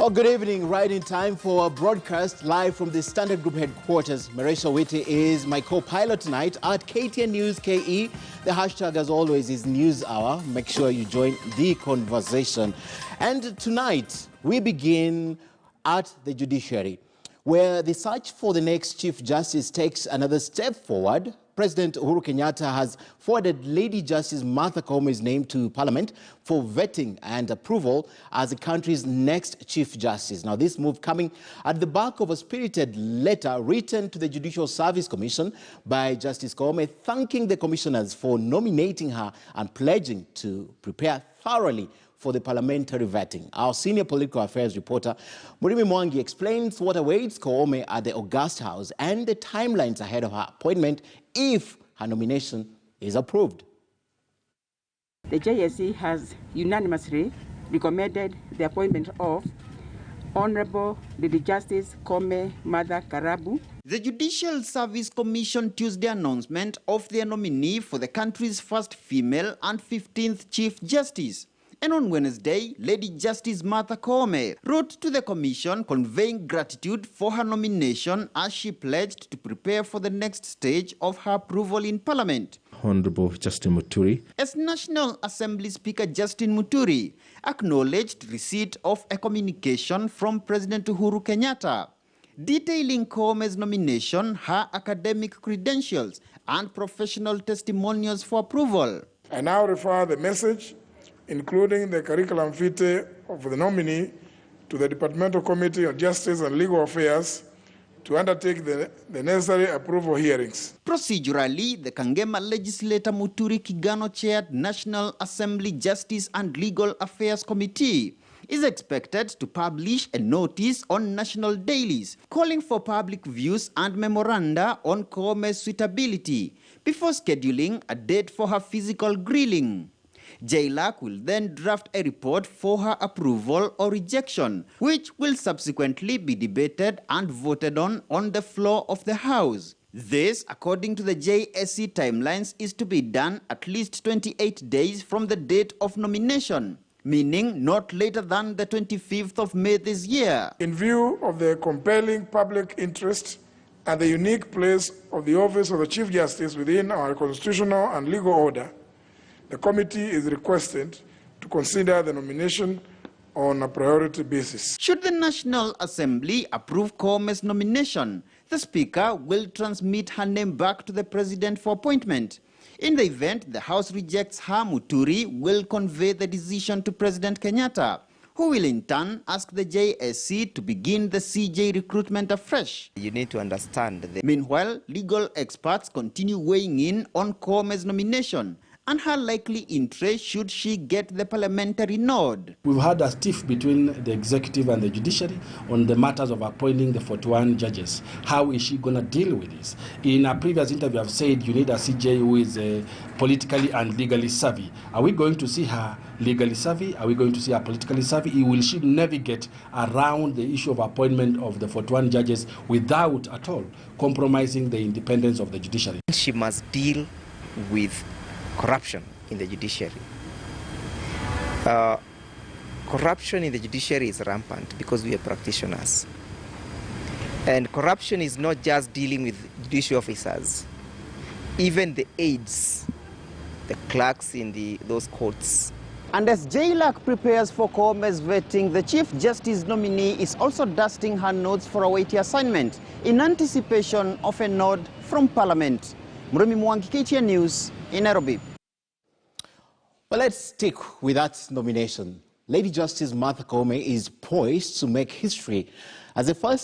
Oh, good evening. Right in time for a broadcast live from the Standard Group headquarters. Marisha Witty is my co-pilot tonight at KTN News KE. The hashtag, as always, is News Hour. Make sure you join the conversation. And tonight, we begin at the judiciary, where the search for the next Chief Justice takes another step forward. President Uhuru Kenyatta has forwarded Lady Justice Martha Koome's name to Parliament for vetting and approval as the country's next Chief Justice. Now, this move coming at the back of a spirited letter written to the Judicial Service Commission by Justice Koome, thanking the commissioners for nominating her and pledging to prepare thoroughly for the parliamentary vetting. Our senior political affairs reporter, Murimi Mwangi, explains what awaits Koome at the August House and the timelines ahead of her appointment if her nomination is approved. The JSC has unanimously recommended the appointment of Honorable Lady Justice Koome Martha Karabu. The Judicial Service Commission Tuesday announcement of their nominee for the country's first female and 15th Chief Justice. And on Wednesday, Lady Justice Martha Koome wrote to the Commission conveying gratitude for her nomination as she pledged to prepare for the next stage of her approval in Parliament. Honorable Justin Muturi. As National Assembly Speaker Justin Muturi acknowledged receipt of a communication from President Uhuru Kenyatta detailing Koome's nomination, her academic credentials, and professional testimonials for approval. I now refer the message, including the curriculum vitae of the nominee, to the Departmental Committee on Justice and Legal Affairs to undertake the necessary approval hearings. Procedurally, the Kangema legislator Muturi Kigano-chaired National Assembly Justice and Legal Affairs Committee is expected to publish a notice on national dailies calling for public views and memoranda on Koome's suitability before scheduling a date for her physical grilling. JLAC will then draft a report for her approval or rejection, which will subsequently be debated and voted on the floor of the House. This, according to the JSC timelines, is to be done at least 28 days from the date of nomination, meaning not later than the 25th of May this year. In view of the compelling public interest and the unique place of the office of the Chief Justice within our constitutional and legal order, the committee is requested to consider the nomination on a priority basis. Should the National Assembly approve Koome's nomination, the Speaker will transmit her name back to the President for appointment. In the event the House rejects her, Muturi will convey the decision to President Kenyatta, who will in turn ask the JSC to begin the CJ recruitment afresh. You need to understand that. Meanwhile, legal experts continue weighing in on Koome's nomination and her likely interest should she get the parliamentary nod. We've had a tiff between the executive and the judiciary on the matters of appointing the 41 judges. How is she going to deal with this? In a previous interview, I've said you need a CJ who is politically and legally savvy. Are we going to see her legally savvy? Are we going to see her politically savvy? Will she navigate around the issue of appointment of the 41 judges without at all compromising the independence of the judiciary? She must deal with corruption in the judiciary. Corruption in the judiciary is rampant because we are practitioners. And corruption is not just dealing with judicial officers. Even the aides, the clerks in those courts. And as JLAC prepares for Koome's vetting, the Chief Justice nominee is also dusting her notes for a weighty assignment in anticipation of a nod from Parliament. Murimi Mwangi, KTN News in Nairobi. Well, let's stick with that nomination. Lady Justice Martha Koome is poised to make history as the first